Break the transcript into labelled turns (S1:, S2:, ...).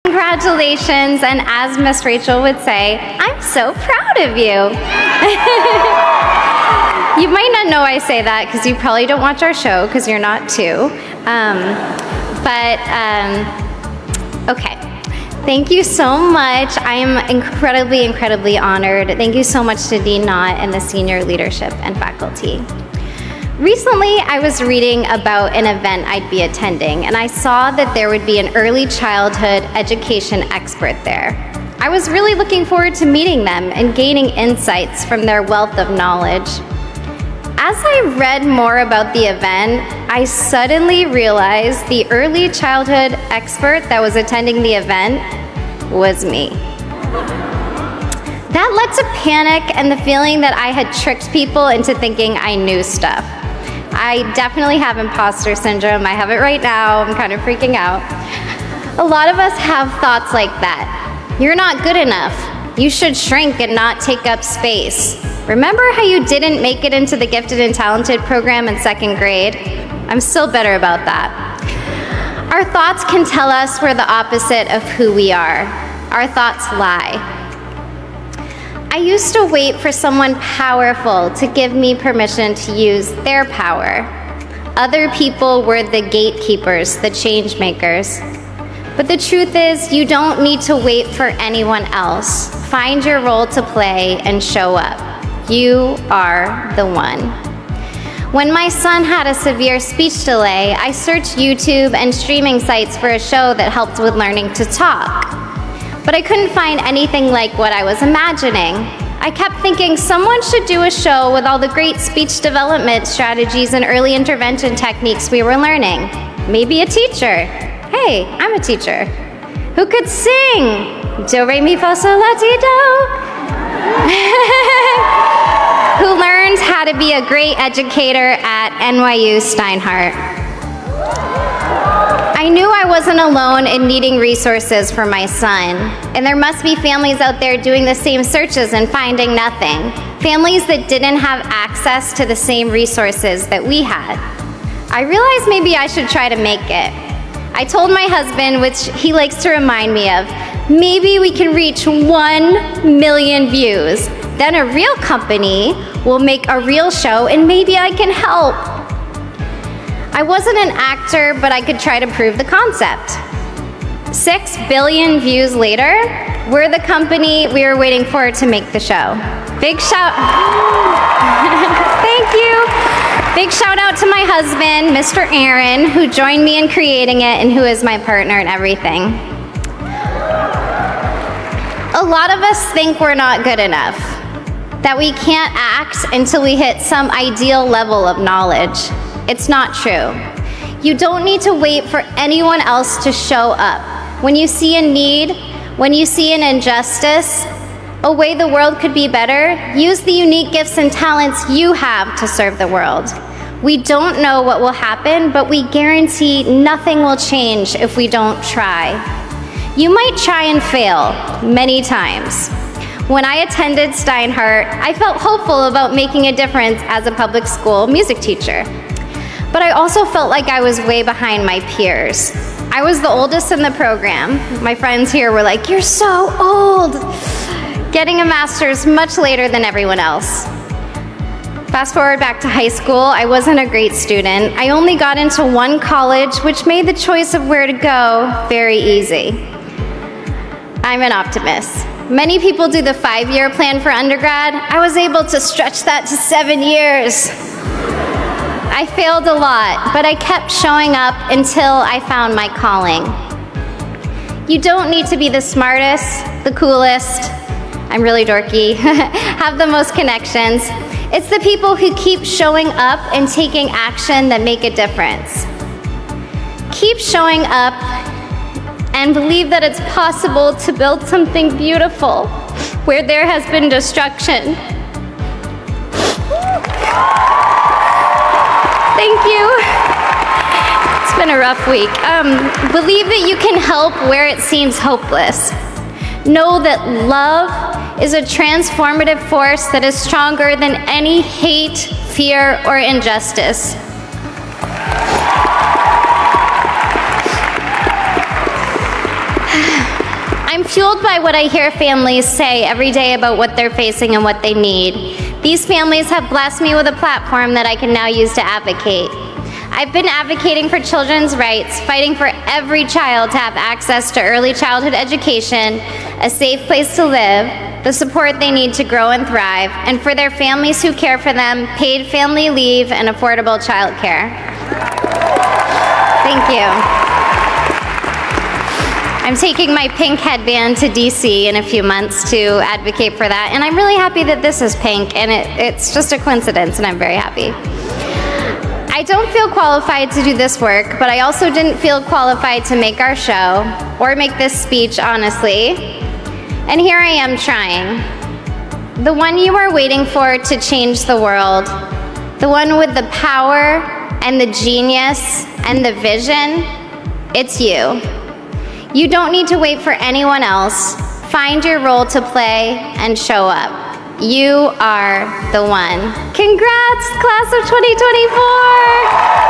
S1: Congratulations, and as Miss Rachel would say, I'm so proud of you. You might not know I say that because you probably don't watch our show because you're not two. Okay. Thank you so much. I am incredibly, incredibly honored. Thank you so much to Dean Knott and the senior leadership and faculty. Recently, I was reading about an event I'd be attending, and I saw that there would be an early childhood education expert there. I was really looking forward to meeting them and gaining insights from their wealth of knowledge. As I read more about the event, I suddenly realized the early childhood expert that was attending the event was me. That led to panic and the feeling that I had tricked people into thinking I knew stuff. I definitely have imposter syndrome. I have it right now. I'm kind of freaking out. A lot of us have thoughts like that. You're not good enough. You should shrink and not take up space. Remember how you didn't make it into the gifted and talented program in 2nd grade? I'm still bitter about that. Our thoughts can tell us we're the opposite of who we are. Our thoughts lie. I used to wait for someone powerful to give me permission to use their power. Other people were the gatekeepers, the change makers. But the truth is, you don't need to wait for anyone else. Find your role to play and show up. You are the one. When my son had a severe speech delay, I searched YouTube and streaming sites for a show that helped with learning to talk. But I couldn't find anything like what I was imagining. I kept thinking someone should do a show with all the great speech development strategies and early intervention techniques we were learning. Maybe a teacher. Hey, I'm a teacher. Who could sing? Do, re, mi, fa, sol, la, ti, do. Who learned how to be a great educator at NYU Steinhardt. I knew I wasn't alone in needing resources for my son, and there must be families out there doing the same searches and finding nothing. Families that didn't have access to the same resources that we had. I realized maybe I should try to make it. I told my husband, which he likes to remind me of, maybe we can reach 1 million views. Then a real company will make a real show and maybe I can help. I wasn't an actor, but I could try to prove the concept. 6 billion views later, we're the company we were waiting for to make the show. Big shout, thank you. Big shout out to my husband, Mr. Aaron, who joined me in creating it and who is my partner in everything. A lot of us think we're not good enough, that we can't act until we hit some ideal level of knowledge. It's not true. You don't need to wait for anyone else to show up. When you see a need, when you see an injustice, a way the world could be better, use the unique gifts and talents you have to serve the world. We don't know what will happen, but we guarantee nothing will change if we don't try. You might try and fail many times. When I attended Steinhardt, I felt hopeful about making a difference as a public school music teacher. But I also felt like I was way behind my peers. I was the oldest in the program. My friends here were like, "You're so old," getting a master's much later than everyone else. Fast forward back to high school, I wasn't a great student. I only got into one college, which made the choice of where to go very easy. I'm an optimist. Many people do the 5-year plan for undergrad. I was able to stretch that to 7 years. I failed a lot, but I kept showing up until I found my calling. You don't need to be the smartest, the coolest, I'm really dorky, have the most connections. It's the people who keep showing up and taking action that make a difference. Keep showing up and believe that it's possible to build something beautiful where there has been destruction. Thank you. It's been a rough week. Believe that you can help where it seems hopeless. Know that love is a transformative force that is stronger than any hate, fear, or injustice. I'm fueled by what I hear families say every day about what they're facing and what they need. These families have blessed me with a platform that I can now use to advocate. I've been advocating for children's rights, fighting for every child to have access to early childhood education, a safe place to live, the support they need to grow and thrive, and for their families who care for them, paid family leave and affordable childcare. Thank you. I'm taking my pink headband to DC in a few months to advocate for that, and I'm really happy that this is pink, and it's just a coincidence, and I'm very happy. I don't feel qualified to do this work, but I also didn't feel qualified to make our show, or make this speech, honestly. And here I am trying. The one you are waiting for to change the world, the one with the power and the genius and the vision, it's you. You don't need to wait for anyone else. Find your role to play and show up. You are the one. Congrats, class of 2024!